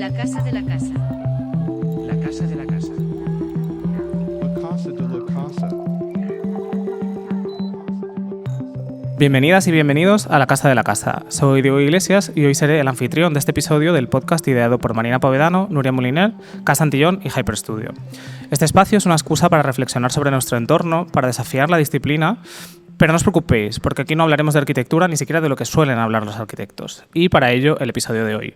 La casa de la casa. La casa de la casa. La casa de la casa. Bienvenidas y bienvenidos a La Casa de la Casa. Soy Diego Iglesias y hoy seré el anfitrión de este episodio del podcast ideado por Marina Povedano, Nuria Moliner, Casa Antillón y Hyperstudio. Este espacio es una excusa para reflexionar sobre nuestro entorno, para desafiar la disciplina, pero no os preocupéis, porque aquí no hablaremos de arquitectura ni siquiera de lo que suelen hablar los arquitectos. Y para ello, el episodio de hoy.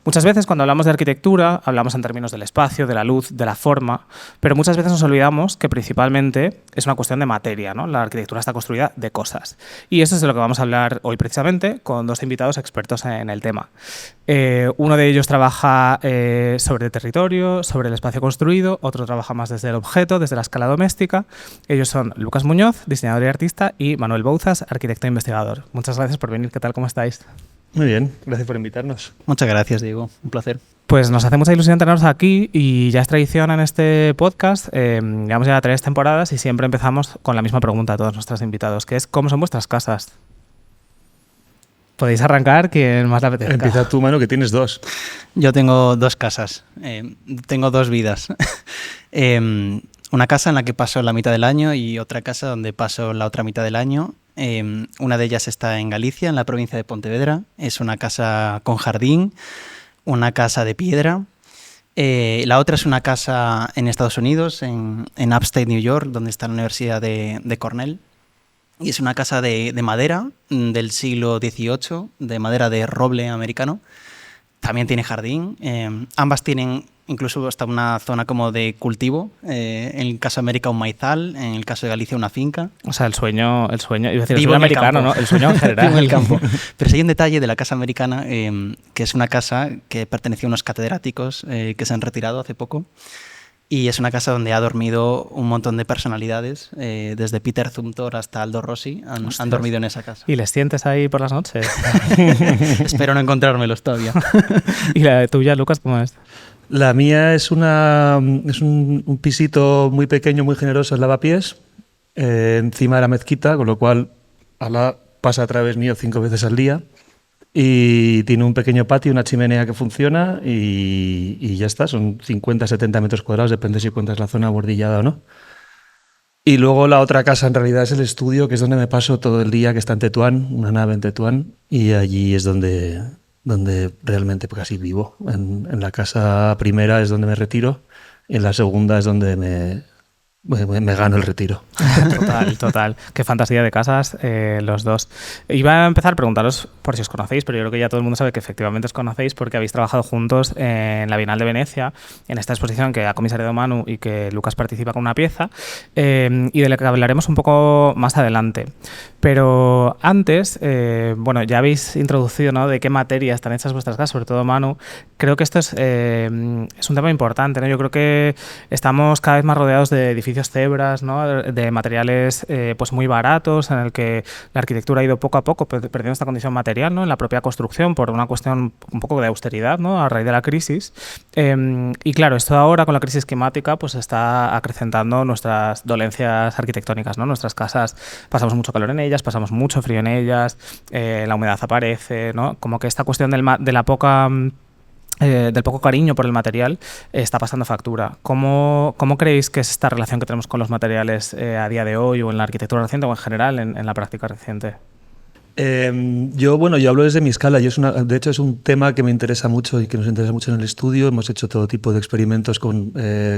Muchas veces cuando hablamos de arquitectura, hablamos en términos del espacio, de la luz, de la forma, pero muchas veces nos olvidamos que principalmente es una cuestión de materia, ¿no? La arquitectura está construida de cosas. Y eso es de lo que vamos a hablar hoy precisamente con dos invitados expertos en el tema. Uno de ellos trabaja sobre el territorio, sobre el espacio construido, otro trabaja más desde el objeto, desde la escala doméstica. Ellos son Lucas Muñoz, diseñador y artista, y Manuel Bouzas, arquitecto e investigador. Muchas gracias por venir. ¿Qué tal? ¿Cómo estáis? Muy bien, gracias por invitarnos. Muchas gracias, Diego. Un placer. Pues nos hace mucha ilusión teneros aquí y ya es tradición en este podcast. Llevamos ya 3 temporadas y siempre empezamos con la misma pregunta a todos nuestros invitados, que es ¿cómo son vuestras casas? Podéis arrancar, quien más le apetezca. Empieza tú, Manu, que tienes 2. Yo tengo 2 casas. Tengo 2 vidas. Una casa en la que paso la mitad del año y otra casa donde paso la otra mitad del año. Una de ellas está en Galicia, en la provincia de Pontevedra. Es una casa con jardín, una casa de piedra. La otra es una casa en Estados Unidos, en Upstate New York, donde está la Universidad de Cornell. Y es una casa de madera del siglo XVIII, de madera de roble americano. También tiene jardín. Ambas tienen incluso hasta una zona como de cultivo. En el caso de América un maizal, en el caso de Galicia una finca. O sea, el sueño iba a decir, Vivo el sueño americano, campo. ¿no? El sueño en general. Vivo en el campo. Pero sí hay un detalle de la casa americana, que es una casa que pertenecía a unos catedráticos que se han retirado hace poco. Y es una casa donde ha dormido un montón de personalidades, desde Peter Zumthor hasta Aldo Rossi, han dormido en esa casa. ¿Y les sientes ahí por las noches? Espero no encontrármelos todavía. ¿Y la tuya, Lucas, cómo es? La mía es un pisito muy pequeño, muy generoso en Lavapiés, encima de la mezquita, con lo cual Alá pasa a través mío 5 veces al día. Y tiene un pequeño patio, una chimenea que funciona y ya está. Son 50-70 metros cuadrados, depende si cuentas la zona bordillada o no. Y luego la otra casa en realidad es el estudio, que es donde me paso todo el día, que está en Tetuán, una nave en Tetuán. Y allí es donde realmente casi vivo. En la casa primera es donde me retiro y en la segunda es donde me gano el retiro. Total. Qué fantasía de casas, los dos. Iba a empezar a preguntaros por si os conocéis, pero yo creo que ya todo el mundo sabe que efectivamente os conocéis porque habéis trabajado juntos en la Bienal de Venecia, en esta exposición que ha comisariado Manu y que Lucas participa con una pieza, y de la que hablaremos un poco más adelante. Pero antes, ya habéis introducido, ¿no?, de qué materias están hechas vuestras casas, sobre todo Manu. Creo que esto es un tema importante, ¿no? Yo creo que estamos cada vez más rodeados de edificios cebras, ¿no?, de materiales pues muy baratos, en el que la arquitectura ha ido poco a poco perdiendo esta condición material, ¿no?, en la propia construcción por una cuestión un poco de austeridad, ¿no?, a raíz de la crisis. Y claro, esto ahora con la crisis climática pues está acrecentando nuestras dolencias arquitectónicas, ¿no? Nuestras casas pasamos mucho calor en ellas, pasamos mucho frío en ellas, la humedad aparece, ¿no? Como que esta cuestión del poco cariño por el material está pasando factura. ¿Cómo creéis que es esta relación que tenemos con los materiales a día de hoy o en la arquitectura reciente o en general en la práctica reciente? Yo hablo desde mi escala. De hecho, es un tema que me interesa mucho y que nos interesa mucho en el estudio. Hemos hecho todo tipo de experimentos con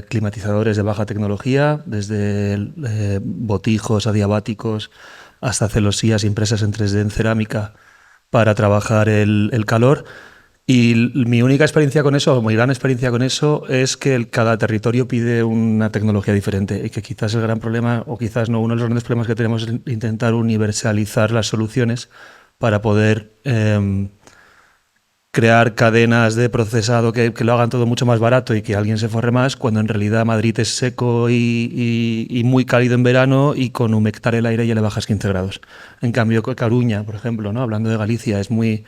climatizadores de baja tecnología, desde botijos adiabáticos hasta celosías impresas en 3D en cerámica para trabajar el calor. Y mi única experiencia con eso, o mi gran experiencia con eso, es que cada territorio pide una tecnología diferente y que quizás el gran problema, o quizás no, uno de los grandes problemas que tenemos es intentar universalizar las soluciones para poder crear cadenas de procesado que lo hagan todo mucho más barato y que alguien se forre más, cuando en realidad Madrid es seco y muy cálido en verano y con humectar el aire ya le bajas 15 grados. En cambio, Coruña, por ejemplo, ¿no?, hablando de Galicia, es muy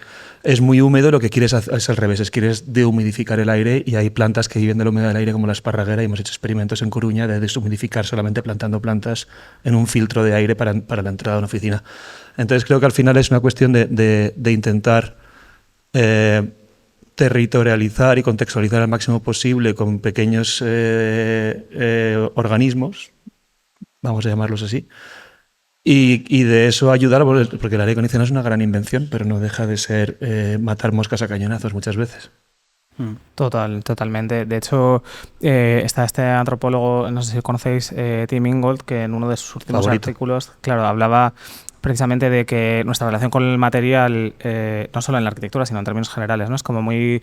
húmedo, lo que quieres es al revés, quieres dehumidificar el aire y hay plantas que viven de la humedad del aire como la esparraguera y hemos hecho experimentos en Coruña de deshumidificar solamente plantando plantas en un filtro de aire para la entrada a una oficina. Entonces creo que al final es una cuestión de intentar territorializar y contextualizar al máximo posible con pequeños organismos, vamos a llamarlos así, y de eso ayudar, porque el aire acondicionado es una gran invención, pero no deja de ser matar moscas a cañonazos muchas veces. Totalmente. De hecho, está este antropólogo, no sé si conocéis, Tim Ingold, que en uno de sus últimos artículos, claro, hablaba precisamente de que nuestra relación con el material, no solo en la arquitectura, sino en términos generales, ¿no? Es como muy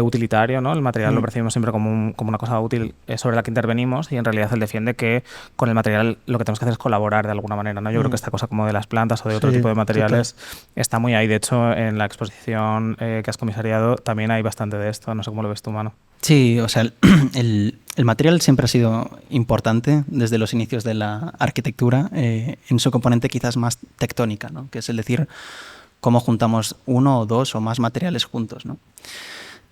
utilitario, ¿no? El material lo percibimos siempre como una cosa útil sobre la que intervenimos, y en realidad él defiende que con el material lo que tenemos que hacer es colaborar de alguna manera, ¿no? Yo creo que esta cosa como de las plantas o de otro tipo de materiales está muy ahí. De hecho, en la exposición que has comisariado también hay bastante de esto. No sé cómo lo ves tú, Manu. Sí, o sea, el material siempre ha sido importante desde los inicios de la arquitectura, en su componente quizás más tectónica, ¿no? Que es el decir, cómo juntamos uno o dos o más materiales juntos, ¿no?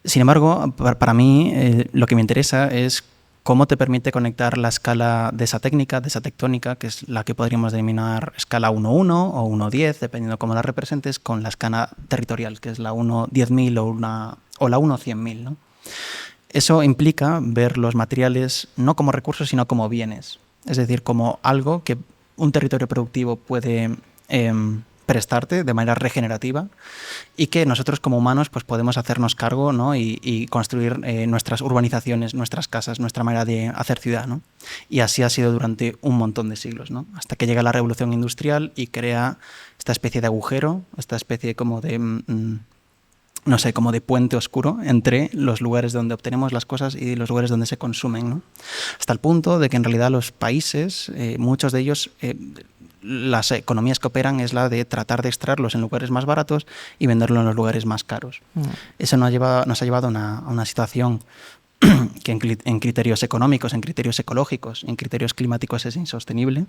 Sin embargo, para mí lo que me interesa es cómo te permite conectar la escala de esa técnica, de esa tectónica, que es la que podríamos denominar escala 1.1 o 1.10, dependiendo cómo la representes, con la escala territorial, que es la 1.10.000 o la 1.100.000, ¿no? Eso implica ver los materiales no como recursos, sino como bienes. Es decir, como algo que un territorio productivo puede prestarte de manera regenerativa, y que nosotros como humanos pues podemos hacernos cargo, ¿no? y construir nuestras urbanizaciones, nuestras casas, nuestra manera de hacer ciudad, ¿no? Y así ha sido durante un montón de siglos, ¿no? Hasta que llega la revolución industrial y crea esta especie de agujero, esta especie como de... no sé, como de puente oscuro entre los lugares donde obtenemos las cosas y los lugares donde se consumen, ¿no? Hasta el punto de que en realidad los países, muchos de ellos, las economías que operan es la de tratar de extraerlos en lugares más baratos y venderlos en los lugares más caros. Eso nos ha llevado a una situación que en criterios económicos, en criterios ecológicos, en criterios climáticos es insostenible,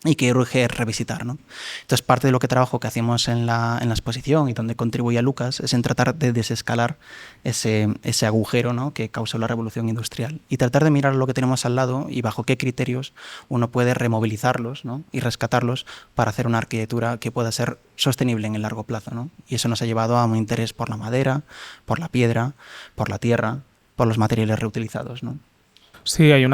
y que urge revisitar, ¿no? Entonces, parte de lo que trabajo que hacemos en la exposición y donde contribuye Lucas es en tratar de desescalar ese agujero, ¿no? Que causó la revolución industrial, y tratar de mirar lo que tenemos al lado y bajo qué criterios uno puede removilizarlos, ¿no? Y rescatarlos para hacer una arquitectura que pueda ser sostenible en el largo plazo, ¿no? Y eso nos ha llevado a un interés por la madera, por la piedra, por la tierra, por los materiales reutilizados, ¿no? Sí, hay un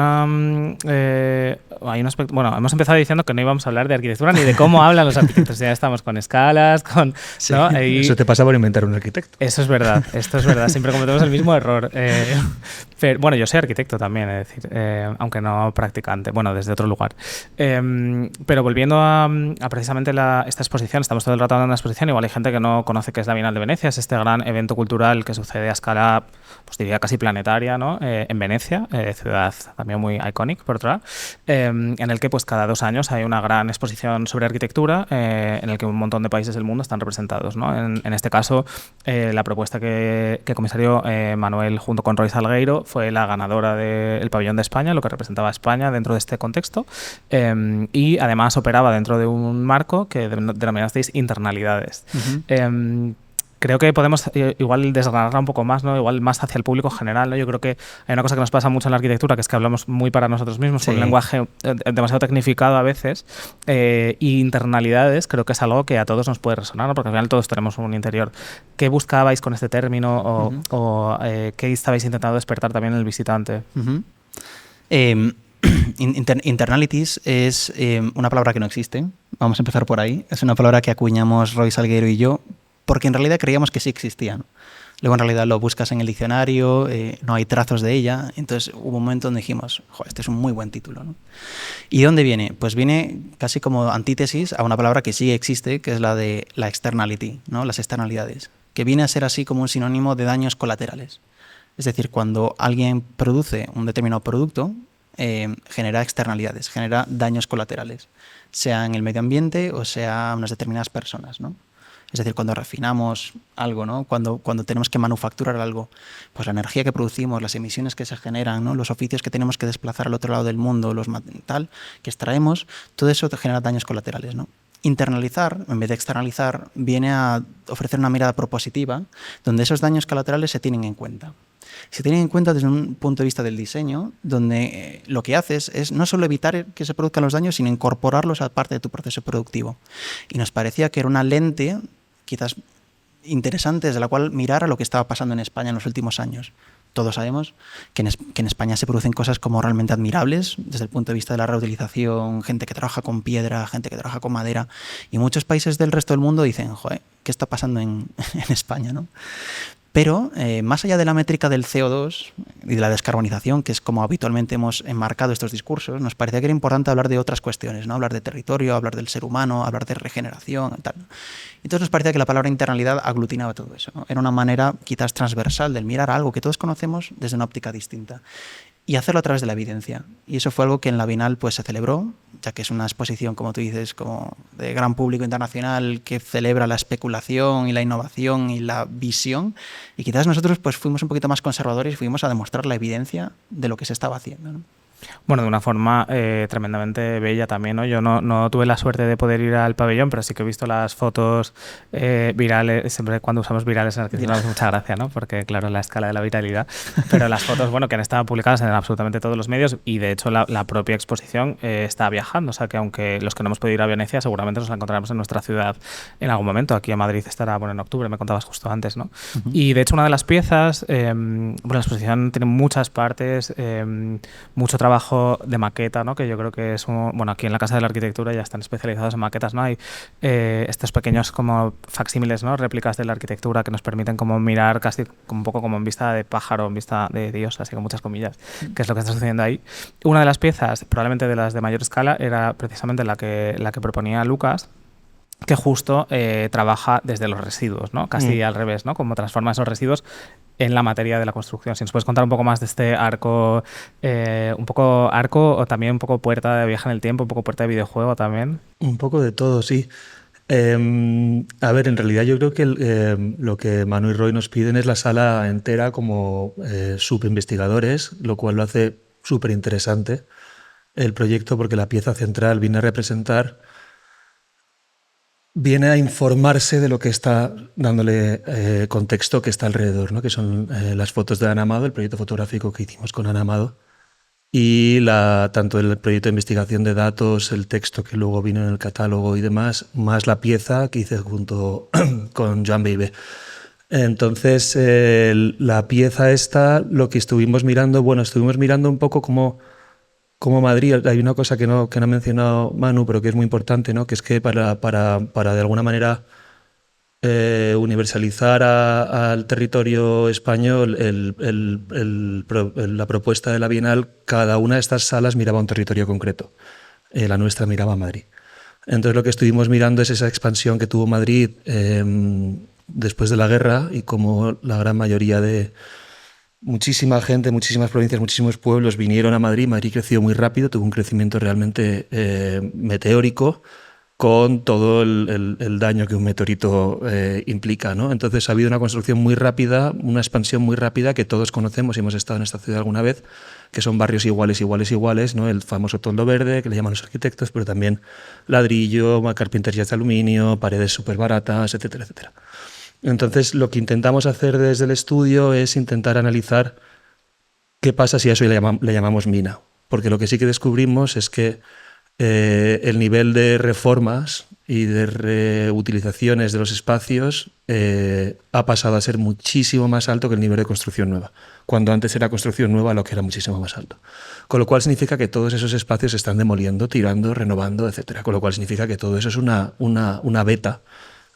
aspecto. Bueno, hemos empezado diciendo que no íbamos a hablar de arquitectura ni de cómo hablan los arquitectos. Ya estamos con escalas, con. Sí, ¿no? eso te pasa por inventar un arquitecto. Eso es verdad, esto es verdad. Siempre cometemos el mismo error. Pero, bueno, yo soy arquitecto también, es decir, aunque no practicante. Bueno, desde otro lugar. Pero volviendo a precisamente esta exposición, estamos todo el rato hablando de una exposición. Igual hay gente que no conoce qué es la Bienal de Venecia. Es este gran evento cultural que sucede a escala, pues diría casi planetaria, ¿no? En Venecia, ciudad también muy iconic, por otro lado, en el que pues cada 2 años hay una gran exposición sobre arquitectura, en el que un montón de países del mundo están representados, ¿no? En este caso, la propuesta que comisarió Manuel junto con Roy Salgueiro fue la ganadora del Pabellón de España, lo que representaba a España dentro de este contexto, y además operaba dentro de un marco que denominasteis internalidades. Creo que podemos igual desgranarla un poco más, ¿no? Igual más hacia el público general, ¿no? Yo creo que hay una cosa que nos pasa mucho en la arquitectura, que es que hablamos muy para nosotros mismos, con un lenguaje demasiado tecnificado a veces, y internalidades creo que es algo que a todos nos puede resonar, ¿no? Porque al final todos tenemos un interior. ¿Qué buscabais con este término o qué estabais intentando despertar también en el visitante? Internalities es una palabra que no existe. Vamos a empezar por ahí. Es una palabra que acuñamos Roy Salgueiro y yo, porque en realidad creíamos que sí existía, ¿no? Luego en realidad lo buscas en el diccionario, no hay trazos de ella, entonces hubo un momento donde dijimos, este es un muy buen título, ¿no? ¿Y de dónde viene? Pues viene casi como antítesis a una palabra que sí existe, que es la de la externality, ¿no? Las externalidades, que viene a ser así como un sinónimo de daños colaterales. Es decir, cuando alguien produce un determinado producto, genera externalidades, genera daños colaterales, sea en el medio ambiente o sea unas determinadas personas, ¿no? Es decir, cuando refinamos algo, ¿no? Cuando tenemos que manufacturar algo, pues la energía que producimos, las emisiones que se generan, ¿no? Los oficios que tenemos que desplazar al otro lado del mundo, los tal que extraemos, todo eso te genera daños colaterales, ¿no? Internalizar, en vez de externalizar, viene a ofrecer una mirada propositiva donde esos daños colaterales se tienen en cuenta. Se tienen en cuenta desde un punto de vista del diseño, donde lo que haces es no solo evitar que se produzcan los daños, sino incorporarlos a parte de tu proceso productivo. Y nos parecía que era una lente quizás interesante desde la cual mirar a lo que estaba pasando en España en los últimos años. Todos sabemos que en España se producen cosas como realmente admirables desde el punto de vista de la reutilización, gente que trabaja con piedra, gente que trabaja con madera, y muchos países del resto del mundo dicen, joder, ¿qué está pasando en España, ¿no? Pero más allá de la métrica del CO2 y de la descarbonización, que es como habitualmente hemos enmarcado estos discursos, nos parecía que era importante hablar de otras cuestiones, ¿no? Hablar de territorio, hablar del ser humano, hablar de regeneración y tal. Entonces nos parecía que la palabra internalidad aglutinaba todo eso, ¿no? Era una manera quizás transversal del mirar a algo que todos conocemos desde una óptica distinta y hacerlo a través de la evidencia. Y eso fue algo que en la Bienal pues, se celebró, ya que es una exposición, como tú dices, como de gran público internacional que celebra la especulación y la innovación y la visión. Y quizás nosotros pues, fuimos un poquito más conservadores y fuimos a demostrar la evidencia de lo que se estaba haciendo, ¿no? Bueno, de una forma tremendamente bella también, ¿no? Yo no tuve la suerte de poder ir al pabellón, pero sí que he visto las fotos virales. Siempre cuando usamos virales en Argentina nos hace mucha gracia, ¿no? Porque, claro, la escala de la viralidad. Pero las fotos, bueno, que han estado publicadas en absolutamente todos los medios y, de hecho, la propia exposición está viajando. O sea, que aunque los que no hemos podido ir a Venecia, seguramente nos la encontraremos en nuestra ciudad en algún momento. Aquí en Madrid estará, bueno, en octubre, me contabas justo antes, ¿no? Uh-huh. Y, de hecho, una de las piezas, bueno, la exposición tiene muchas partes, mucho trabajo de maqueta, ¿no? Que yo creo que es bueno, aquí en la Casa de la Arquitectura ya están especializados en maquetas, ¿no? Hay estos pequeños como facsímiles, ¿no? Réplicas de la arquitectura que nos permiten como mirar casi como un poco como en vista de pájaro, en vista de Dios, así con muchas comillas, que es lo que está sucediendo ahí. Una de las piezas, probablemente de las de mayor escala, era precisamente la que proponía Lucas, que justo trabaja desde los residuos, ¿no? Casi al revés, ¿no? Como transforma esos residuos en la materia de la construcción. Si nos puedes contar un poco más de este arco, un poco arco o también un poco puerta de viaje en el tiempo, un poco puerta de videojuego también. Un poco de todo, sí. A ver, en realidad yo creo que lo que Manu y Roy nos piden es la sala entera como subinvestigadores, lo cual lo hace súper interesante el proyecto porque la pieza central viene a representar, viene a informarse de lo que está dándole contexto que está alrededor, ¿no? Que son las fotos de Ana Amado, el proyecto fotográfico que hicimos con Ana Amado, y tanto el proyecto de investigación de datos, el texto que luego vino en el catálogo y demás, más la pieza que hice junto con Joan Beibe. Entonces, la pieza esta, lo que estuvimos mirando un poco como Madrid. Hay una cosa que no ha mencionado Manu, pero que es muy importante, ¿no? Que es que para de alguna manera universalizar al territorio español la propuesta de la Bienal, cada una de estas salas miraba un territorio concreto. La nuestra miraba a Madrid. Entonces lo que estuvimos mirando es esa expansión que tuvo Madrid después de la guerra y como la gran mayoría de muchísima gente, muchísimas provincias, muchísimos pueblos vinieron a Madrid. Madrid creció muy rápido, tuvo un crecimiento realmente meteórico con todo el daño que un meteorito implica, ¿no? Entonces ha habido una construcción muy rápida, una expansión muy rápida que todos conocemos y hemos estado en esta ciudad alguna vez, que son barrios iguales, ¿no? El famoso toldo verde, que le llaman los arquitectos, pero también ladrillo, carpinterías de aluminio, paredes súper baratas, etcétera, etcétera. Entonces, lo que intentamos hacer desde el estudio es intentar analizar qué pasa si a eso le llamamos mina. Porque lo que sí que descubrimos es que el nivel de reformas y de reutilizaciones de los espacios ha pasado a ser muchísimo más alto que el nivel de construcción nueva, cuando antes era construcción nueva lo que era muchísimo más alto. Con lo cual significa que todos esos espacios se están demoliendo, tirando, renovando, etcétera. Con lo cual significa que todo eso es una beta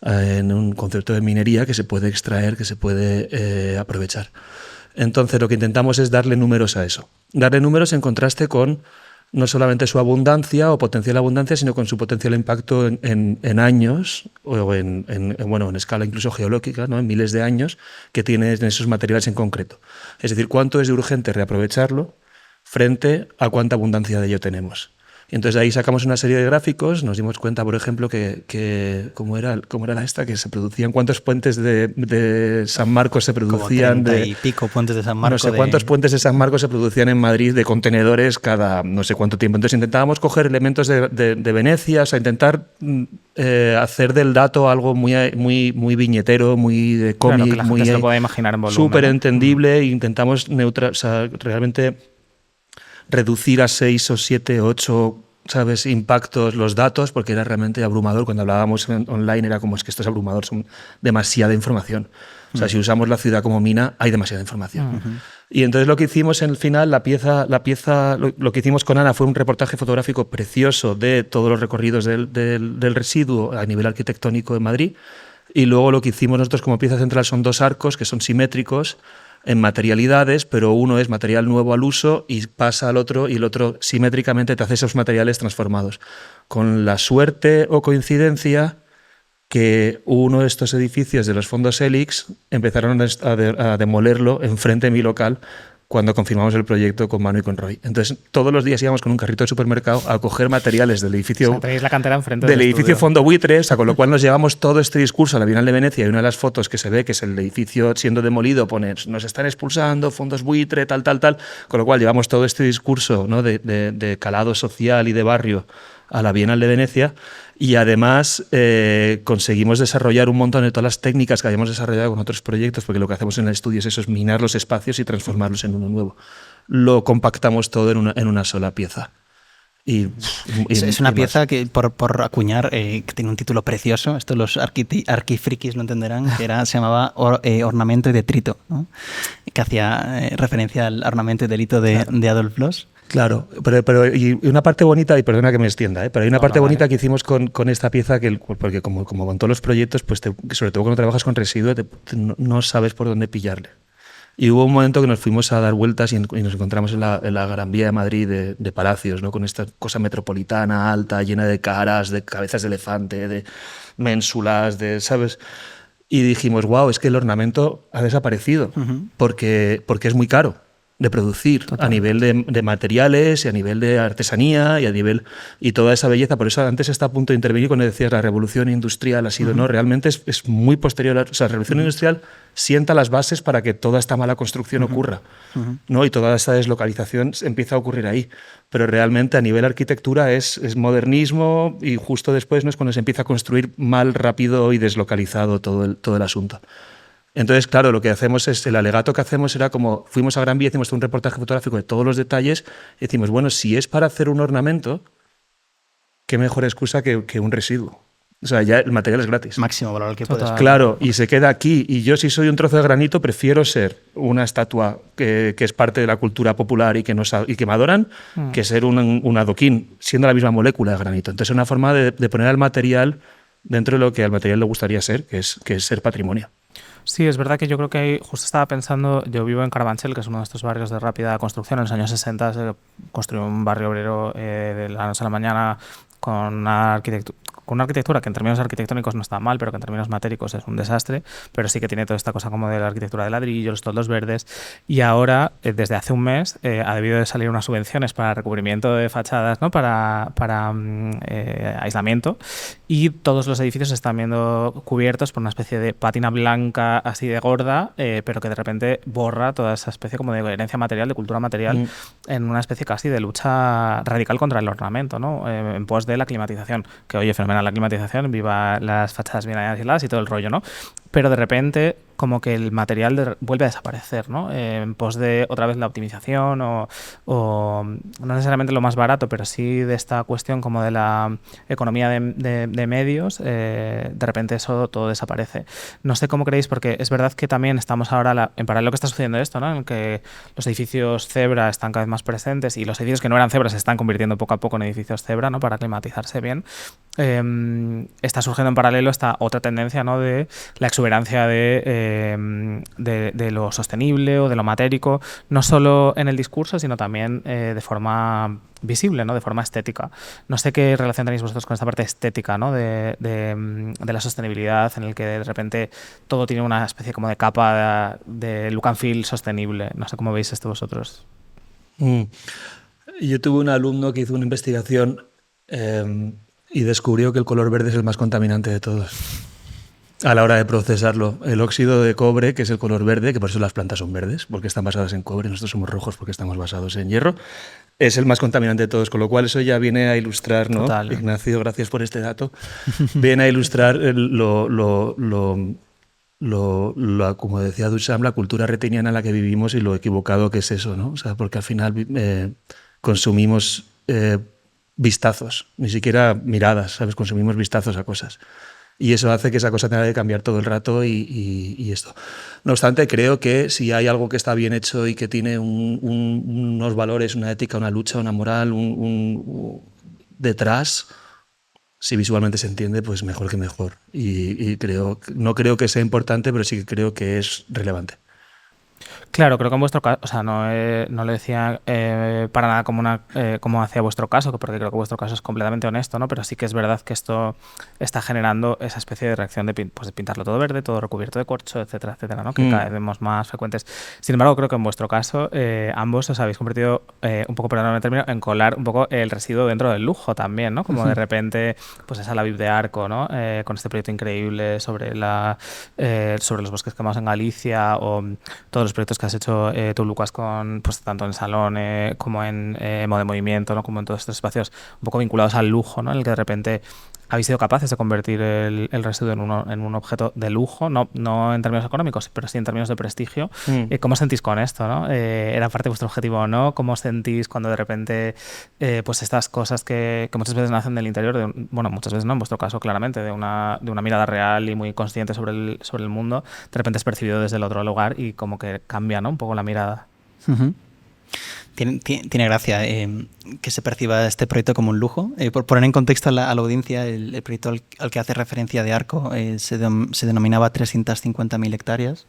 en un concepto de minería que se puede extraer, que se puede aprovechar. Entonces lo que intentamos es darle números a eso. Darle números en contraste con no solamente su abundancia o potencial abundancia, sino con su potencial impacto en años o en escala incluso geológica, ¿no? En miles de años que tiene en esos materiales en concreto. Es decir, cuánto es de urgente reaprovecharlo frente a cuánta abundancia de ello tenemos. Y entonces de ahí sacamos una serie de gráficos, nos dimos cuenta, por ejemplo, que ¿cómo era esta? Que se producían, ¿cuántos puentes de San Marcos se producían? Como 30 y pico puentes de San Marcos. No sé cuántos puentes de San Marcos se producían en Madrid de contenedores cada no sé cuánto tiempo. Entonces intentábamos coger elementos de Venecia, o sea, intentar hacer del dato algo muy viñetero, muy de cómic, claro, que la gente se lo pueda imaginar en volumen, súper entendible. ¿no? Intentamos realmente reducir a 6 o 7 o 8 ¿sabes? Impactos, los datos, porque era realmente abrumador. Cuando hablábamos online era como, es que esto es abrumador, son demasiada información. O sea, si usamos la ciudad como mina, hay demasiada información. Y entonces lo que hicimos en el final, la pieza lo que hicimos con Ana fue un reportaje fotográfico precioso de todos los recorridos del residuo a nivel arquitectónico en Madrid. Y luego lo que hicimos nosotros como pieza central son 2 arcos que son simétricos en materialidades, pero uno es material nuevo al uso y pasa al otro, y el otro simétricamente te hace esos materiales transformados. Con la suerte o coincidencia que uno de estos edificios de los fondos Helix empezaron a demolerlo enfrente de mi local cuando confirmamos el proyecto con Manu y con Roy. Entonces, todos los días íbamos con un carrito de supermercado a coger materiales del edificio, O sea, tenéis la cantera enfrente del del edificio estudio. Fondo Buitre, o sea, con lo cual nos llevamos todo este discurso a la Bienal de Venecia, y una de las fotos que se ve que es el edificio siendo demolido pone nos están expulsando, fondos buitre, tal, con lo cual llevamos todo este discurso, ¿no? de calado social y de barrio a la Bienal de Venecia, y además conseguimos desarrollar un montón de todas las técnicas que habíamos desarrollado con otros proyectos, porque lo que hacemos en el estudio es eso, es minar los espacios y transformarlos en uno nuevo. Lo compactamos todo en una sola pieza. Es una pieza que, por acuñar, que tiene un título precioso, esto los arquifrikis lo entenderán, que se llamaba Ornamento y Detrito, ¿no? Que hacía referencia al ornamento y delito de Adolf Loos. Claro, pero y una parte bonita, y perdona que me extienda, pero hay una parte bonita vale. que hicimos con esta pieza, porque como con todos los proyectos, pues sobre todo cuando trabajas con residuos, no sabes por dónde pillarle. Y hubo un momento que nos fuimos a dar vueltas y nos encontramos en la Gran Vía de Madrid de Palacios, ¿no? Con esta cosa metropolitana, alta, llena de caras, de cabezas de elefante, de ménsulas, ¿sabes? Y dijimos, wow, es que el ornamento ha desaparecido, porque es muy caro de producir. Total. A nivel de materiales y a nivel de artesanía y toda esa belleza. Por eso antes está a punto de intervenir cuando decías la revolución industrial ha sido, ¿no? Realmente es muy posterior. O sea, la revolución industrial sienta las bases para que toda esta mala construcción ocurra, ¿no? Y toda esta deslocalización empieza a ocurrir ahí. Pero realmente a nivel arquitectura es modernismo, y justo después, ¿no?, es cuando se empieza a construir mal, rápido y deslocalizado todo el asunto. Entonces, claro, lo que hacemos es, el alegato que hacemos era como, fuimos a Gran Vía, hicimos un reportaje fotográfico de todos los detalles, y decimos, bueno, si es para hacer un ornamento, qué mejor excusa que un residuo. O sea, ya el material es gratis. Máximo valor que puedes. Claro, y se queda aquí. Y yo, si soy un trozo de granito, prefiero ser una estatua que es parte de la cultura popular y que me adoran, que ser un adoquín, siendo la misma molécula de granito. Entonces, es una forma de poner al material dentro de lo que al material le gustaría ser, que es ser patrimonio. Sí, es verdad que yo creo que justo estaba pensando, yo vivo en Carabanchel, que es uno de estos barrios de rápida construcción. En los años 60 se construyó un barrio obrero de la noche a la mañana con una arquitectura que en términos arquitectónicos no está mal, pero que en términos matéricos es un desastre, pero sí que tiene toda esta cosa como de la arquitectura de ladrillo, los toldos verdes. Y ahora, desde hace un mes, ha debido de salir unas subvenciones para recubrimiento de fachadas, ¿no? para aislamiento, y todos los edificios se están viendo cubiertos por una especie de pátina blanca así de gorda, pero que de repente borra toda esa especie como de herencia material, de cultura material, en una especie casi de lucha radical contra el ornamento, ¿no? En pos de la climatización, que oye, fenomenal la climatización, viva las fachadas bien aisladas y todo el rollo, ¿no? Pero de repente como que el material vuelve a desaparecer, ¿no? En pos de otra vez la optimización o no necesariamente lo más barato, pero sí de esta cuestión como de la economía de medios, de repente eso todo desaparece. No sé cómo creéis, porque es verdad que también estamos ahora, en paralelo que está sucediendo esto, ¿no? En que los edificios cebra están cada vez más presentes y los edificios que no eran cebra se están convirtiendo poco a poco en edificios cebra, ¿no? Para climatizarse bien. Está surgiendo en paralelo esta otra tendencia, ¿no? De la exuberancia de lo sostenible o de lo matérico, no solo en el discurso, sino también de forma visible, ¿no? De forma estética. No sé qué relación tenéis vosotros con esta parte estética, ¿no? de la sostenibilidad, en el que de repente todo tiene una especie como de capa de look and feel sostenible. No sé cómo veis esto vosotros. Yo tuve un alumno que hizo una investigación y descubrió que el color verde es el más contaminante de todos a la hora de procesarlo. El óxido de cobre, que es el color verde, que por eso las plantas son verdes, porque están basadas en cobre, nosotros somos rojos porque estamos basados en hierro, es el más contaminante de todos, con lo cual eso ya viene a ilustrar, ¿no? Total. Ignacio, gracias por este dato. Viene a ilustrar como decía Duchamp, la cultura retiniana en la que vivimos y lo equivocado que es eso, ¿no? O sea, porque al final consumimos vistazos, ni siquiera miradas, ¿sabes? Consumimos vistazos a cosas. Y eso hace que esa cosa tenga que cambiar todo el rato y esto. No obstante, creo que si hay algo que está bien hecho y que tiene unos valores, una ética, una lucha, una moral, detrás, si visualmente se entiende, pues mejor que mejor. Y no creo que sea importante, pero sí que creo que es relevante. Claro, creo que en vuestro caso, o sea, no le decía para nada como hacía vuestro caso, porque creo que vuestro caso es completamente honesto, ¿no? Pero sí que es verdad que esto está generando esa especie de reacción de pintarlo todo verde, todo recubierto de corcho, etcétera, ¿no? Que cada vez vemos más frecuentes. Sin embargo, creo que en vuestro caso ambos os habéis convertido un poco, perdón el término, en colar un poco el residuo dentro del lujo también, ¿no? Como de repente, pues esa la Bib de Arco, ¿no? Con este proyecto increíble sobre los bosques quemados en Galicia, o todos los proyectos que has hecho tú, Lucas, con, pues, tanto en Salón como en Modo de Movimiento, ¿no? Como en todos estos espacios un poco vinculados al lujo, ¿no? En el que de repente habéis sido capaces de convertir el residuo en un objeto de lujo, no en términos económicos, pero sí en términos de prestigio. ¿Cómo os sentís con esto, ¿no? ¿Era parte de vuestro objetivo o no? ¿Cómo os sentís cuando de repente pues estas cosas que muchas veces nacen del interior, bueno, muchas veces no, en vuestro caso claramente, de una mirada real y muy consciente sobre el mundo, de repente es percibido desde el otro lugar y como que cambia, ¿no? Un poco la mirada? Tiene gracia que se perciba este proyecto como un lujo. Por poner en contexto a la audiencia, el proyecto al que hace referencia de Arco se denominaba 350.000 hectáreas,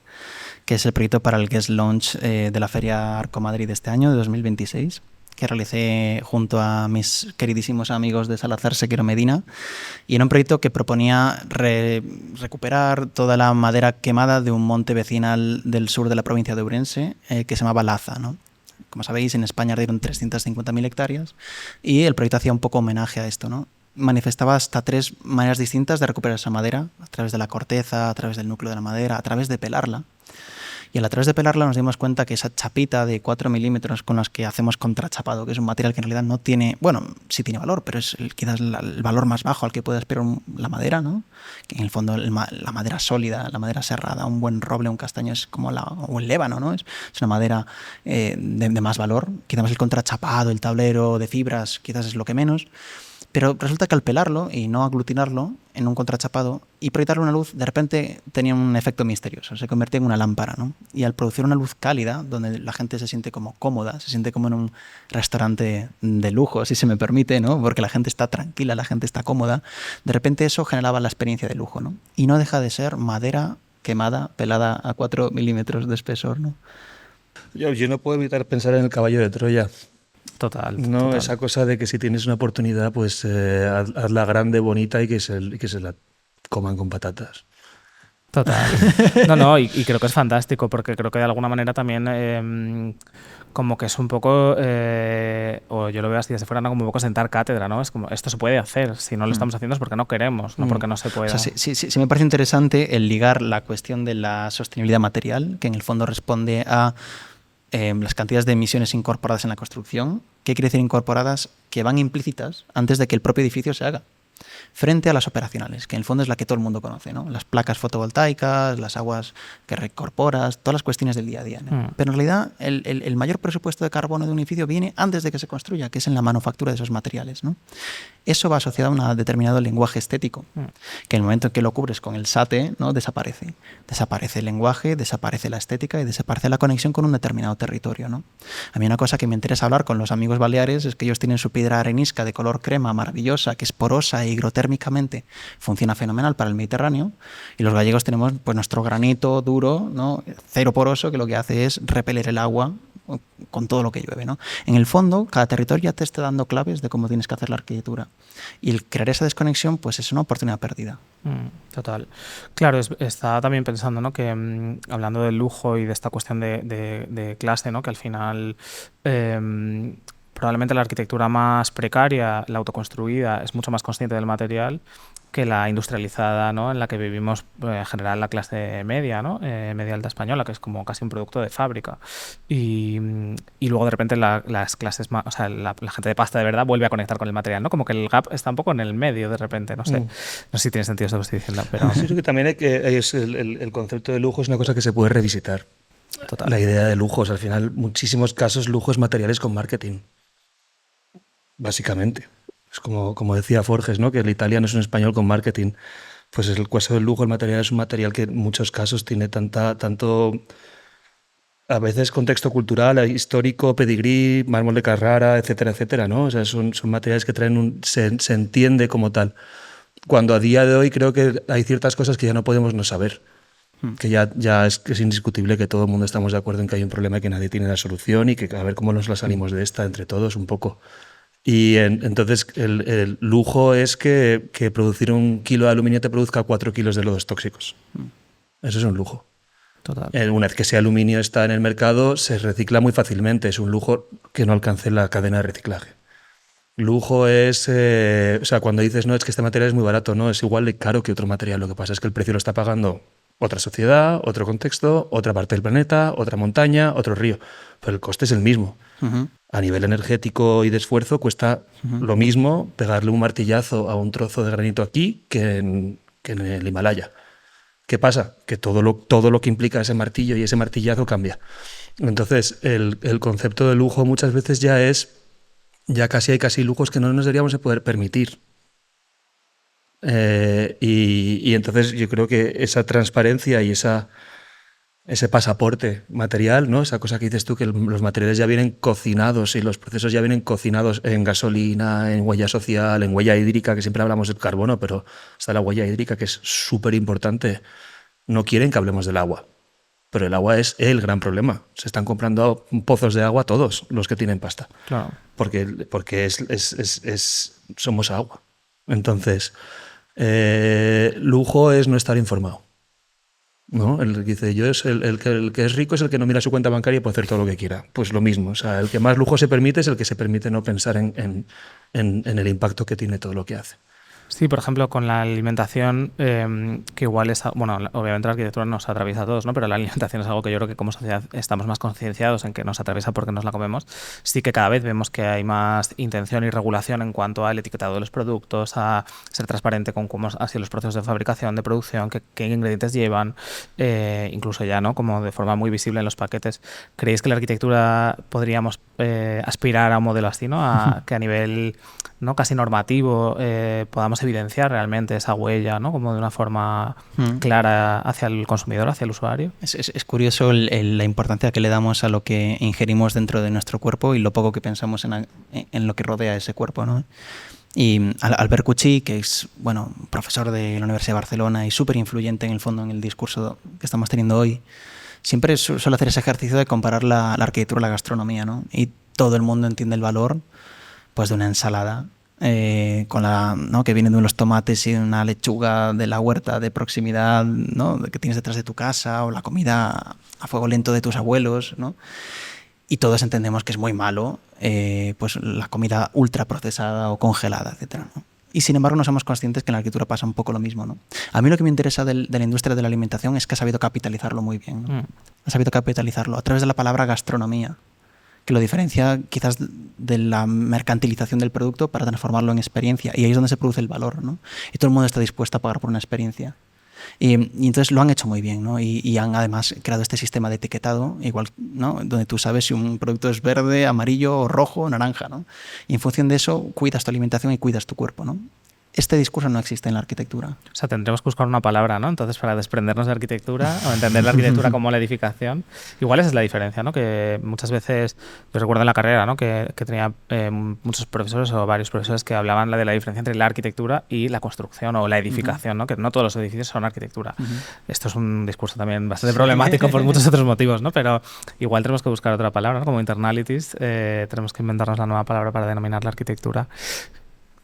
que es el proyecto para el guest launch de la Feria Arco Madrid de este año, de 2026, que realicé junto a mis queridísimos amigos de Salazar Sequero Medina, y era un proyecto que proponía recuperar toda la madera quemada de un monte vecinal del sur de la provincia de Ourense que se llamaba Laza, ¿no? Como sabéis, en España ardieron 350.000 hectáreas y el proyecto hacía un poco homenaje a esto, ¿no? Manifestaba hasta 3 maneras distintas de recuperar esa madera: a través de la corteza, a través del núcleo de la madera, a través de pelarla. Y a través de pelarla nos dimos cuenta que esa chapita de 4 milímetros con las que hacemos contrachapado, que es un material que en realidad no tiene, bueno, sí tiene valor, pero es quizás el valor más bajo al que puede aspirar la madera, ¿no? Que en el fondo la madera sólida, la madera serrada, un buen roble, un castaño es como o el lébano, ¿no? Es una madera de más valor. Quizás el contrachapado, el tablero de fibras, quizás es lo que menos. Pero resulta que al pelarlo y no aglutinarlo en un contrachapado y proyectarle una luz, de repente tenía un efecto misterioso, se convertía en una lámpara, ¿no? Y al producir una luz cálida, donde la gente se siente como cómoda, se siente como en un restaurante de lujo, si se me permite, ¿no? Porque la gente está tranquila, la gente está cómoda, de repente eso generaba la experiencia de lujo, ¿no? Y no deja de ser madera quemada, pelada a 4 milímetros de espesor, ¿no? Yo no puedo evitar pensar en el caballo de Troya. Total. Esa cosa de que si tienes una oportunidad, pues hazla grande, bonita y que se la coman con patatas. Total. Y creo que es fantástico porque creo que de alguna manera también como que es un poco, o yo lo veo así desde fuera, ¿no? Como un poco sentar cátedra, ¿no? Es como, esto se puede hacer, si no lo estamos haciendo es porque no queremos, no porque no se pueda. O sea, sí me parece interesante el ligar la cuestión de la sostenibilidad material, que en el fondo responde a las cantidades de emisiones incorporadas en la construcción. ¿Qué quiere decir incorporadas? Que van implícitas antes de que el propio edificio se haga, frente a las operacionales, que en el fondo es la que todo el mundo conoce, ¿no? Las placas fotovoltaicas, las aguas que recorporas, todas las cuestiones del día a día, ¿no? Pero en realidad el mayor presupuesto de carbono de un edificio viene antes de que se construya, que es en la manufactura de esos materiales, ¿no? Eso va asociado a un determinado lenguaje estético, que en el momento en que lo cubres con el SATE, ¿no? Desaparece. Desaparece el lenguaje, desaparece la estética y desaparece la conexión con un determinado territorio, ¿no? A mí una cosa que me interesa hablar con los amigos baleares es que ellos tienen su piedra arenisca de color crema maravillosa, que es porosa e higrotérmicamente funciona fenomenal para el Mediterráneo, y los gallegos tenemos pues nuestro granito duro, ¿no? Cero poroso, que lo que hace es repeler el agua con todo lo que llueve, ¿no? En el fondo, cada territorio ya te está dando claves de cómo tienes que hacer la arquitectura. Y el crear esa desconexión, pues es una oportunidad perdida. Total. Claro, estaba también pensando, ¿no? Que hablando del lujo y de esta cuestión de clase, ¿no? Que al final probablemente la arquitectura más precaria, la autoconstruida, es mucho más consciente del material que la industrializada, ¿no? En la que vivimos en general la clase media, ¿no? Media alta española, que es como casi un producto de fábrica. Y luego de repente las clases más, o sea, la gente de pasta de verdad vuelve a conectar con el material, ¿no? Como que el gap está un poco en el medio de repente, no sé. No sé si tiene sentido esto que estoy diciendo, pero... Sí, creo que también el concepto de lujo es una cosa que se puede revisitar. Total. La idea de lujos, al final, muchísimos casos, lujos materiales con marketing. Básicamente. pues como decía Forges, ¿no? Que el italiano es un español con marketing. Pues el caso del lujo, el material es un material que en muchos casos tiene tanto, a veces contexto cultural, histórico, pedigrí, mármol de Carrara, etcétera, etcétera, ¿no? O sea, son materiales que traen se entiende como tal. Cuando a día de hoy creo que hay ciertas cosas que ya no podemos no saber. Que ya es indiscutible que todo el mundo estamos de acuerdo en que hay un problema y que nadie tiene la solución y que a ver cómo nos la salimos de esta entre todos un poco. Y entonces el lujo es que producir 1 kilo de aluminio te produzca 4 kilos de lodos tóxicos. Eso es un lujo. Total. Una vez que ese aluminio está en el mercado, se recicla muy fácilmente. Es un lujo que no alcance la cadena de reciclaje. Lujo es, o sea, cuando dices, no, es que este material es muy barato, no, es igual de caro que otro material. Lo que pasa es que el precio lo está pagando otra sociedad, otro contexto, otra parte del planeta, otra montaña, otro río. Pero el coste es el mismo. A nivel energético y de esfuerzo cuesta lo mismo pegarle un martillazo a un trozo de granito aquí que en el Himalaya. ¿Qué pasa? Que todo lo que implica ese martillo y ese martillazo cambia. Entonces, el concepto de lujo muchas veces ya hay lujos que no nos deberíamos de poder permitir. Y entonces yo creo que esa transparencia y ese pasaporte material, ¿no? Esa cosa que dices tú, que los materiales ya vienen cocinados y los procesos ya vienen cocinados en gasolina, en huella social, en huella hídrica, que siempre hablamos del carbono, pero está la huella hídrica, que es súper importante. No quieren que hablemos del agua, pero el agua es el gran problema. Se están comprando pozos de agua todos los que tienen pasta. Claro. Porque somos agua. Entonces, lujo es no estar informado, ¿no? El que dice, el que es rico es el que no mira su cuenta bancaria y puede hacer todo lo que quiera. Pues lo mismo. O sea, el que más lujo se permite es el que se permite no pensar en el impacto que tiene todo lo que hace. Sí, por ejemplo, con la alimentación, que igual es, bueno, obviamente la arquitectura nos atraviesa a todos, ¿no? Pero la alimentación es algo que yo creo que como sociedad estamos más concienciados en que nos atraviesa porque nos la comemos. Sí que cada vez vemos que hay más intención y regulación en cuanto al etiquetado de los productos, a ser transparente con cómo han sido los procesos de fabricación, de producción, qué ingredientes llevan, incluso ya, ¿no? Como de forma muy visible en los paquetes. ¿Creéis que la arquitectura podríamos aspirar a un modelo así, ¿no? Que a nivel, ¿no?, casi normativo podamos evidenciar realmente esa huella, ¿no?, como de una forma clara hacia el consumidor, hacia el usuario? Es curioso la importancia que le damos a lo que ingerimos dentro de nuestro cuerpo y lo poco que pensamos en lo que rodea ese cuerpo, ¿no? Y Albert Cucci, que es, bueno, profesor de la Universidad de Barcelona y súper influyente en el fondo en el discurso que estamos teniendo hoy, siempre suele hacer ese ejercicio de comparar la arquitectura y la gastronomía, ¿no? Y todo el mundo entiende el valor, pues, de una ensalada ¿no?, que viene de unos tomates y una lechuga de la huerta de proximidad, ¿no?, que tienes detrás de tu casa, o la comida a fuego lento de tus abuelos, ¿no? Y todos entendemos que es muy malo pues la comida ultraprocesada o congelada, etcétera, ¿no? Y sin embargo no somos conscientes que en la arquitectura pasa un poco lo mismo, ¿no? A mí lo que me interesa de la industria de la alimentación es que ha sabido capitalizarlo muy bien, ¿no? Ha sabido capitalizarlo a través de la palabra gastronomía, que lo diferencia quizás de la mercantilización del producto para transformarlo en experiencia. Y ahí es donde se produce el valor, ¿no? Y todo el mundo está dispuesto a pagar por una experiencia. Y entonces lo han hecho muy bien, ¿no? Y han además creado este sistema de etiquetado, igual, ¿no?, donde tú sabes si un producto es verde, amarillo, o rojo o naranja, ¿no? Y en función de eso cuidas tu alimentación y cuidas tu cuerpo, ¿no? Este discurso no existe en la arquitectura. O sea, tendremos que buscar una palabra, ¿no? Entonces, para desprendernos de arquitectura o entender la arquitectura como la edificación. Igual esa es la diferencia, ¿no? Que muchas veces, yo recuerdo en la carrera, ¿no?, que tenía muchos profesores o varios profesores que hablaban de la diferencia entre la arquitectura y la construcción o la edificación, ¿no? Que no todos los edificios son arquitectura. Esto es un discurso también bastante problemático por muchos otros motivos, ¿no? Pero igual tenemos que buscar otra palabra, ¿no? Como internalities, tenemos que inventarnos la nueva palabra para denominar la arquitectura.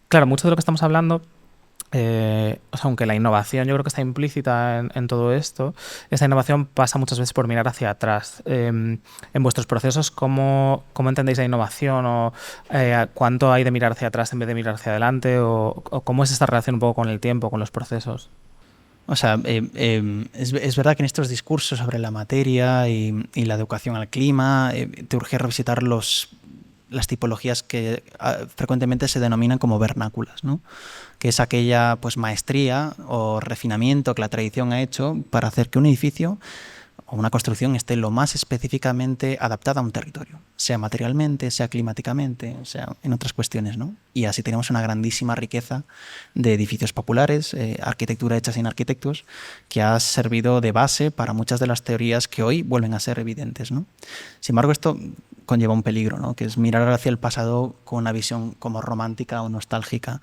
Claro, mucho de lo que estamos hablando, o sea, aunque la innovación yo creo que está implícita en todo esto, esa innovación pasa muchas veces por mirar hacia atrás. En vuestros procesos, ¿cómo entendéis la innovación? ¿O cuánto hay de mirar hacia atrás en vez de mirar hacia adelante? ¿O cómo es esta relación un poco con el tiempo, con los procesos? O sea, es verdad que en estos discursos sobre la materia y la educación al clima te urge revisitar las tipologías que frecuentemente se denominan como vernáculas, ¿no? Que es aquella, pues, maestría o refinamiento que la tradición ha hecho para hacer que un edificio o una construcción esté lo más específicamente adaptada a un territorio. sea materialmente, sea climáticamente, sea en otras cuestiones, ¿no? Y así tenemos una grandísima riqueza de edificios populares, arquitectura hecha sin arquitectos, que ha servido de base para muchas de las teorías que hoy vuelven a ser evidentes, ¿no? Sin embargo, esto conlleva un peligro, ¿no? Que es mirar hacia el pasado con una visión como romántica o nostálgica.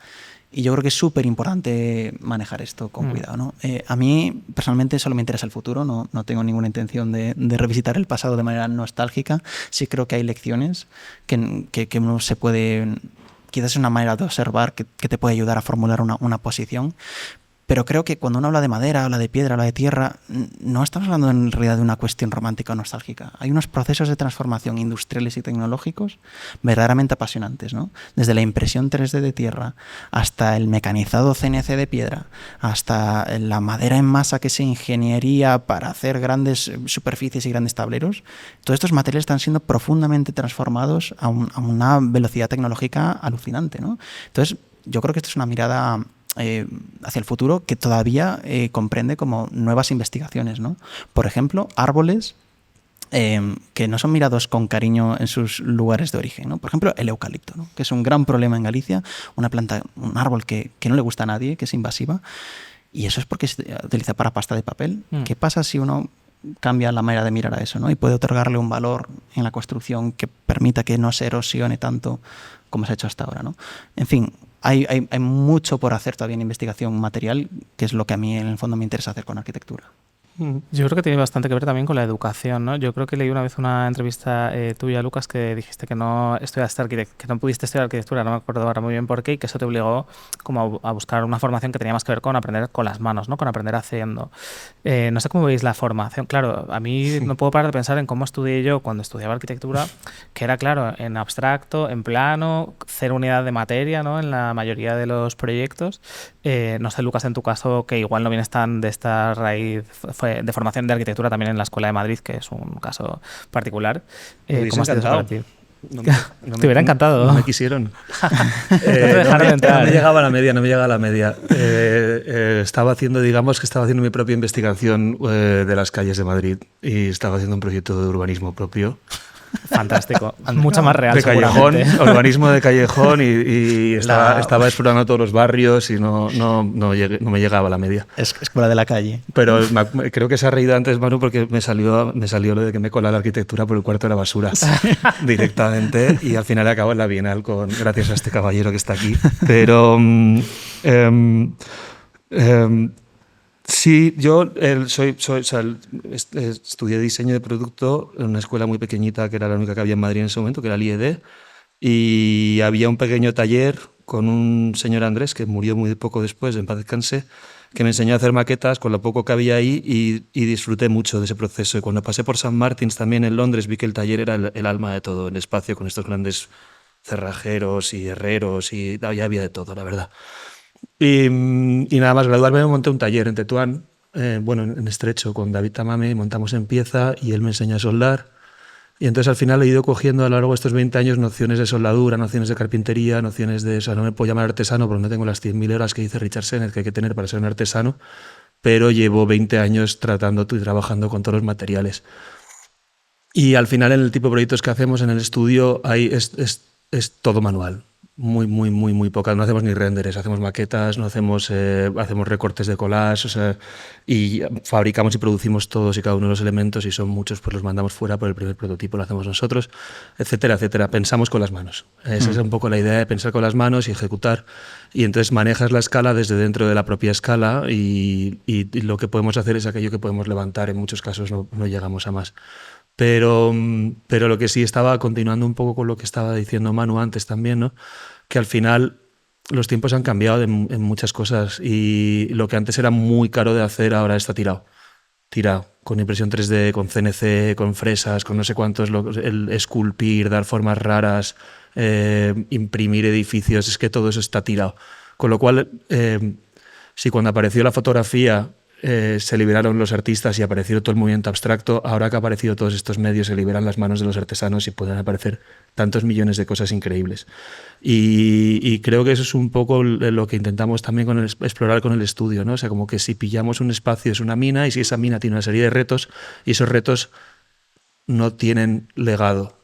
Y yo creo que es súper importante manejar esto con cuidado, ¿no? A mí, personalmente, solo me interesa el futuro. No tengo ninguna intención de revisitar el pasado de manera nostálgica. Sí creo que hay lecciones que uno se puede... Quizás es una manera de observar que te puede ayudar a formular una posición. Pero creo que cuando uno habla de madera, habla de piedra, habla de tierra, no estamos hablando en realidad de una cuestión romántica o nostálgica. Hay unos procesos de transformación industriales y tecnológicos verdaderamente apasionantes, ¿no? Desde la impresión 3D de tierra hasta el mecanizado CNC de piedra, hasta la madera en masa que se ingeniería para hacer grandes superficies y grandes tableros. Todos estos materiales están siendo profundamente transformados a una velocidad tecnológica alucinante, ¿no? Entonces, yo creo que esto es una mirada hacia el futuro que todavía comprende como nuevas investigaciones, ¿no? Por ejemplo, árboles que no son mirados con cariño en sus lugares de origen, ¿no? Por ejemplo, el eucalipto, ¿no? Que es un gran problema en Galicia, una planta, un árbol que no le gusta a nadie, que es invasiva, y eso es porque se utiliza para pasta de papel. ¿Qué pasa si uno cambia la manera de mirar a eso, ¿no? Y puede otorgarle un valor en la construcción que permita que no se erosione tanto como se ha hecho hasta ahora, ¿no? En fin, hay mucho por hacer todavía en investigación material, que es lo que a mí en el fondo me interesa hacer con arquitectura. Yo creo que tiene bastante que ver también con la educación, ¿no? Yo creo que leí una vez una entrevista tuya, Lucas, que dijiste que no estudiaste que no pudiste estudiar arquitectura, no me acuerdo ahora muy bien por qué, y que eso te obligó como a buscar una formación que tenía más que ver con aprender con las manos, ¿no? Con aprender haciendo. No sé cómo veis la formación. Claro, a mí no puedo parar de pensar en cómo estudié yo cuando estudiaba arquitectura, que era, claro, en abstracto, en plano, cero unidad de materia, ¿no? En la mayoría de los proyectos. No sé, Lucas, en tu caso, que igual no vienes tan de esta raíz de formación de arquitectura también en la Escuela de Madrid, que es un caso particular. ¿Cómo ha sido eso para ti? Te hubiera encantado. No me quisieron. No te dejaron entrar. No me llegaba a la media. Estaba haciendo mi propia investigación de las calles de Madrid y estaba haciendo un proyecto de urbanismo propio. Fantástico. Mucho más real, de callejón, seguramente. urbanismo de callejón y estaba explorando todos los barrios y no me llegaba a la media. Es escuela de la calle. Pero creo que se ha reído antes, Manu, porque me salió lo de que me colaba la arquitectura por el cuarto de la basura directamente y al final acabo en la Bienal gracias a este caballero que está aquí. Pero sí, yo estudié diseño de producto en una escuela muy pequeñita que era la única que había en Madrid en ese momento, que era el IED, y había un pequeño taller con un señor Andrés, que murió muy poco después, en paz descanse, que me enseñó a hacer maquetas con lo poco que había ahí y disfruté mucho de ese proceso. Y cuando pasé por St. Martin's también en Londres vi que el taller era el alma de todo, el espacio con estos grandes cerrajeros y herreros y había de todo, la verdad. Y nada más graduarme me monté un taller en Tetuán, en Estrecho, con David Tamame, montamos en pieza y él me enseñó a soldar. Y entonces al final he ido cogiendo a lo largo de estos 20 años nociones de soldadura, nociones de carpintería, nociones de... O sea, no me puedo llamar artesano porque no tengo las 100.000 horas que dice Richard Sennett que hay que tener para ser un artesano, pero llevo 20 años tratando y trabajando con todos los materiales. Y al final en el tipo de proyectos que hacemos en el estudio es todo manual. Muy pocas. No hacemos ni renderes, hacemos maquetas, no hacemos recortes de collage, o sea, y fabricamos y producimos todos y cada uno de los elementos y son muchos, pues los mandamos fuera, por el primer prototipo lo hacemos nosotros, etcétera, etcétera. Pensamos con las manos. Esa es un poco la idea de pensar con las manos y ejecutar. Y entonces manejas la escala desde dentro de la propia escala y lo que podemos hacer es aquello que podemos levantar. En muchos casos no llegamos a más. Pero lo que sí estaba continuando un poco con lo que estaba diciendo Manu antes también, ¿no? Que al final los tiempos han cambiado en muchas cosas y lo que antes era muy caro de hacer ahora está tirado, con impresión 3D, con CNC, con fresas, con no sé cuántos, el esculpir, dar formas raras, imprimir edificios, es que todo eso está tirado. Con lo cual, si cuando apareció la fotografía se liberaron los artistas y apareció todo el movimiento abstracto, ahora que ha aparecido todos estos medios se liberan las manos de los artesanos y pueden aparecer tantos millones de cosas increíbles. Y creo que eso es un poco lo que intentamos también explorar con el estudio, ¿no? O sea, como que si pillamos un espacio es una mina y si esa mina tiene una serie de retos y esos retos no tienen legado.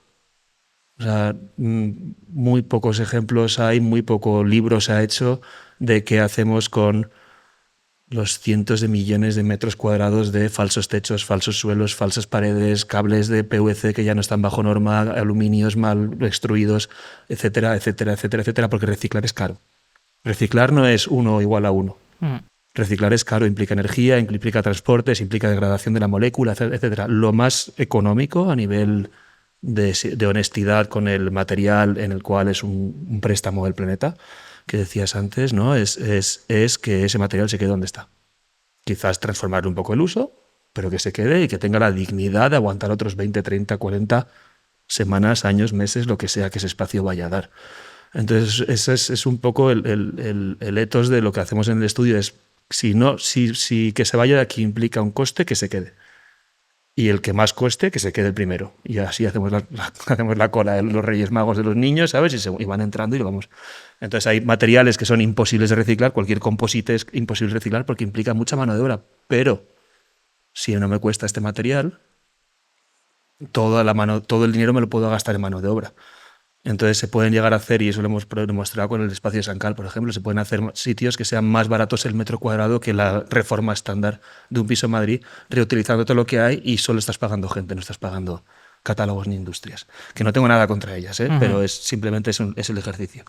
O sea, muy pocos ejemplos hay, muy poco libro se ha hecho de qué hacemos con los cientos de millones de metros cuadrados de falsos techos, falsos suelos, falsas paredes, cables de PVC que ya no están bajo norma, aluminios mal extruidos, etcétera, etcétera, etcétera, etcétera, porque reciclar es caro. Reciclar no es 1 igual a 1. Reciclar es caro, implica energía, implica transportes, implica degradación de la molécula, etcétera. Lo más económico a nivel de honestidad con el material en el cual es un préstamo del planeta, que decías antes, ¿no? Es que ese material se quede donde está. Quizás transformarle un poco el uso, pero que se quede y que tenga la dignidad de aguantar otros 20, 30, 40 semanas, años, meses, lo que sea que ese espacio vaya a dar. Entonces, ese es un poco el ethos de lo que hacemos en el estudio, es si que se vaya de aquí implica un coste, que se quede. Y el que más cueste, que se quede el primero. Y así hacemos la cola de los Reyes Magos de los niños, ¿sabes? Y van entrando y lo vamos. Entonces hay materiales que son imposibles de reciclar, cualquier composite es imposible de reciclar porque implica mucha mano de obra. Pero si no me cuesta este material, todo el dinero me lo puedo gastar en mano de obra. Entonces se pueden llegar a hacer, y eso lo hemos demostrado con el espacio de San Cal, por ejemplo, se pueden hacer sitios que sean más baratos el metro cuadrado que la reforma estándar de un piso en Madrid, reutilizando todo lo que hay y solo estás pagando gente, no estás pagando catálogos ni industrias. Que no tengo nada contra ellas, pero simplemente es el ejercicio.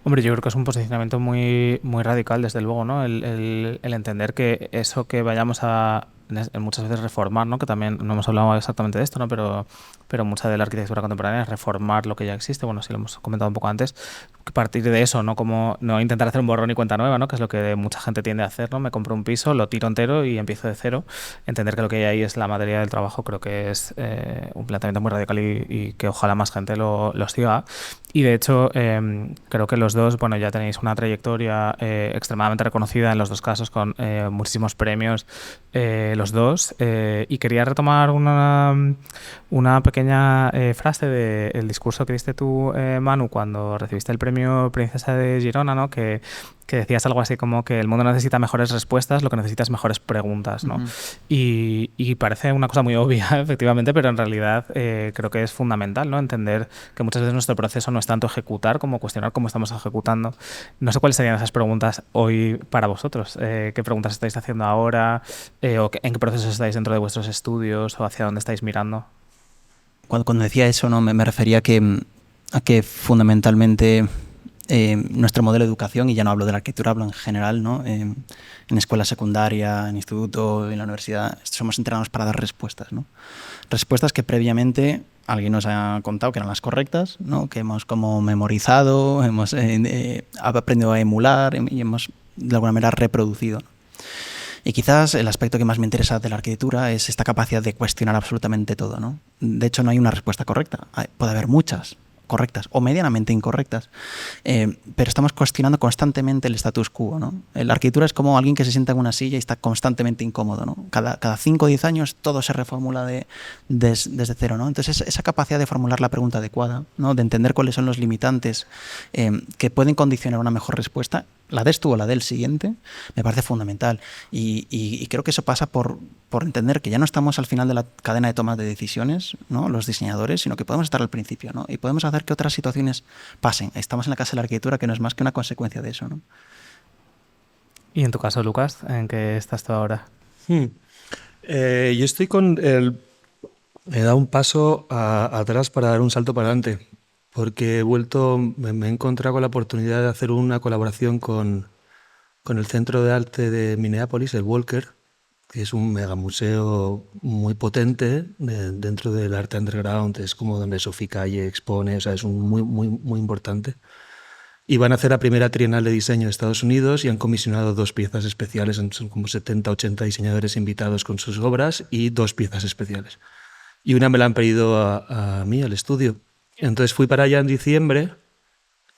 Hombre, yo creo que es un posicionamiento muy, muy radical, desde luego, ¿no? El entender que eso que vayamos a muchas veces reformar, ¿no? Que también no hemos hablado exactamente de esto, ¿no? Pero mucha de la arquitectura contemporánea es reformar lo que ya existe. Bueno, sí lo hemos comentado un poco antes. Que partir de eso, ¿no? Como no intentar hacer un borrón y cuenta nueva, ¿no? Que es lo que mucha gente tiende a hacer, ¿no? Me compro un piso, lo tiro entero y empiezo de cero. Entender que lo que hay ahí es la materia del trabajo, creo que es un planteamiento muy radical y que ojalá más gente lo siga. Y de hecho, creo que los dos, bueno, ya tenéis una trayectoria extremadamente reconocida en los dos casos, con muchísimos premios, los dos. Y quería retomar una pequeña frase del discurso que diste tú, Manu, cuando recibiste el premio Princesa de Girona, ¿no? Que decías algo así como que el mundo necesita mejores respuestas, lo que necesita es mejores preguntas, ¿no? Y parece una cosa muy obvia, efectivamente, pero en realidad creo que es fundamental, ¿no? Entender que muchas veces nuestro proceso no es tanto ejecutar como cuestionar cómo estamos ejecutando. No sé cuáles serían esas preguntas hoy para vosotros. ¿Qué preguntas estáis haciendo ahora? ¿O en qué procesos estáis dentro de vuestros estudios? ¿O hacia dónde estáis mirando? Cuando decía eso, ¿no? me refería a que fundamentalmente nuestro modelo de educación, y ya no hablo de la arquitectura, hablo en general, ¿no? En escuela secundaria, en instituto, en la universidad, somos entrenados para dar respuestas, ¿no? Respuestas que previamente alguien nos ha contado que eran las correctas, ¿no? Que hemos como memorizado, hemos aprendido a emular y hemos de alguna manera reproducido, ¿no? Y quizás el aspecto que más me interesa de la arquitectura es esta capacidad de cuestionar absolutamente todo, ¿no? De hecho, no hay una respuesta correcta. Puede haber muchas correctas o medianamente incorrectas, pero estamos cuestionando constantemente el status quo, ¿no? La arquitectura es como alguien que se sienta en una silla y está constantemente incómodo, ¿no? Cada 5 o 10 años todo se reformula desde cero, ¿no? Entonces esa capacidad de formular la pregunta adecuada, ¿no? De entender cuáles son los limitantes que pueden condicionar una mejor respuesta, la des tú o la del siguiente, me parece fundamental. Y creo que eso pasa por entender que ya no estamos al final de la cadena de toma de decisiones, ¿no? Los diseñadores, sino que podemos estar al principio, ¿no? Y podemos hacer que otras situaciones pasen. Estamos en la casa de la arquitectura, que no es más que una consecuencia de eso, ¿no? Y en tu caso, Lucas, ¿en qué estás tú ahora? Yo estoy he dado un paso atrás para dar un salto para adelante, porque me he encontrado con la oportunidad de hacer una colaboración con el Centro de Arte de Minneapolis, el Walker, que es un megamuseo muy potente dentro del arte underground. Es como donde Sophie Calle expone, o sea, es muy, muy, muy importante. Y van a hacer la primera Trienal de Diseño de Estados Unidos y han comisionado 2 piezas especiales, son como 70, 80 diseñadores invitados con sus obras y 2 piezas especiales. Y una me la han pedido a mí, al estudio. Entonces fui para allá en diciembre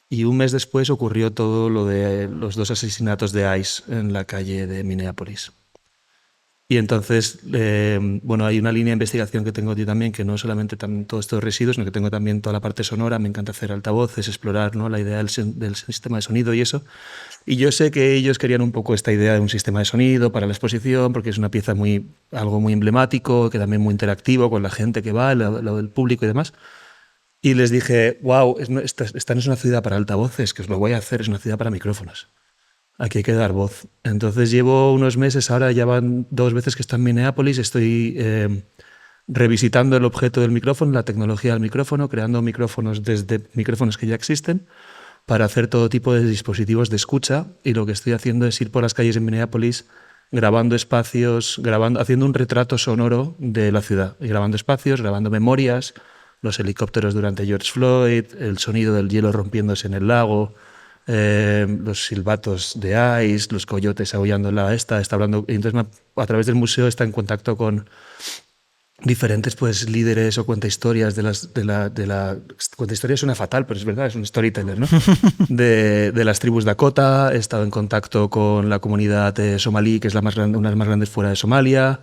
y un mes después ocurrió todo lo de los 2 asesinatos de ICE en la calle de Minneapolis. Y entonces, bueno, hay una línea de investigación que tengo yo también, que no es solamente todo esto de residuos, sino que tengo también toda la parte sonora. Me encanta hacer altavoces, explorar, ¿no? La idea del sistema de sonido y eso. Y yo sé que ellos querían un poco esta idea de un sistema de sonido para la exposición, porque es una pieza algo muy emblemático, que también muy interactivo con la gente que va, lo del público y demás. Y les dije, wow, esta no es una ciudad para altavoces, que os lo voy a hacer, es una ciudad para micrófonos. Aquí hay que dar voz. Entonces llevo unos meses, ahora ya van 2 veces que estoy en Minneapolis, estoy revisitando el objeto del micrófono, la tecnología del micrófono, creando micrófonos desde micrófonos que ya existen para hacer todo tipo de dispositivos de escucha, y lo que estoy haciendo es ir por las calles en Minneapolis grabando espacios, haciendo un retrato sonoro de la ciudad, y grabando espacios, grabando memorias, los helicópteros durante George Floyd, el sonido del hielo rompiéndose en el lago, los silbatos de ICE, los coyotes aullando en la está hablando, y entonces a través del museo está en contacto con diferentes pues líderes o cuentahistorias cuentahistorias suena fatal, pero es verdad, es un storyteller, ¿no? de las tribus Dakota. He estado en contacto con la comunidad somalí, que es una de las más grandes fuera de Somalia.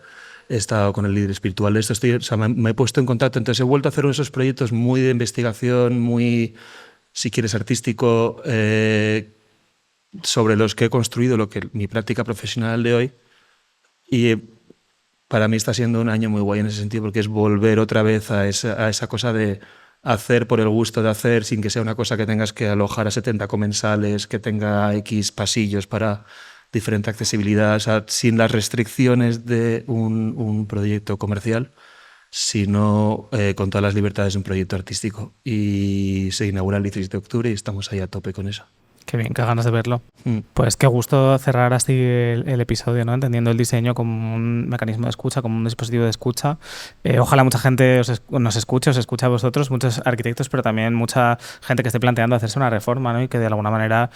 He estado con el líder espiritual de esto. Me he puesto en contacto, entonces he vuelto a hacer esos proyectos muy de investigación, muy, si quieres, artístico, sobre los que he construido mi práctica profesional de hoy. Y para mí está siendo un año muy guay en ese sentido, porque es volver otra vez a esa cosa de hacer por el gusto de hacer, sin que sea una cosa que tengas que alojar a 70 comensales, que tenga X pasillos para diferente accesibilidad, o sea, sin las restricciones de un proyecto comercial, sino con todas las libertades de un proyecto artístico. Y se inaugura el 16 de octubre y estamos ahí a tope con eso. Qué bien, qué ganas de verlo. Pues qué gusto cerrar así el episodio, ¿no? Entendiendo el diseño como un mecanismo de escucha, como un dispositivo de escucha. Ojalá mucha gente nos escuche, os escuche a vosotros, muchos arquitectos, pero también mucha gente que esté planteando hacerse una reforma, ¿no? Y que de alguna manera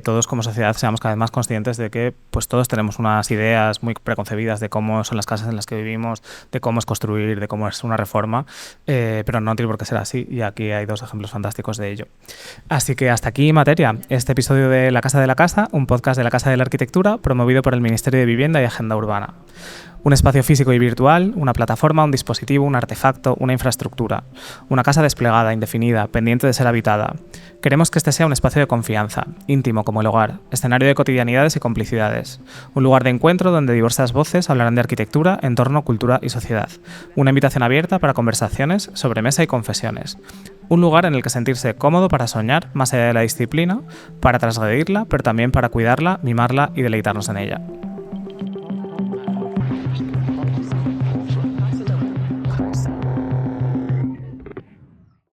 todos como sociedad seamos cada vez más conscientes de que pues todos tenemos unas ideas muy preconcebidas de cómo son las casas en las que vivimos, de cómo es construir, de cómo es una reforma, pero no tiene por qué ser así, y aquí hay 2 ejemplos fantásticos de ello. Así que hasta aquí materia. Este episodio de La Casa de la Casa, un podcast de la Casa de la Arquitectura promovido por el Ministerio de Vivienda y Agenda Urbana. Un espacio físico y virtual, una plataforma, un dispositivo, un artefacto, una infraestructura. Una casa desplegada, indefinida, pendiente de ser habitada. Queremos que este sea un espacio de confianza, íntimo como el hogar, escenario de cotidianidades y complicidades. Un lugar de encuentro donde diversas voces hablarán de arquitectura, entorno, cultura y sociedad. Una invitación abierta para conversaciones, sobremesa y confesiones. Un lugar en el que sentirse cómodo para soñar, más allá de la disciplina, para transgredirla, pero también para cuidarla, mimarla y deleitarnos en ella.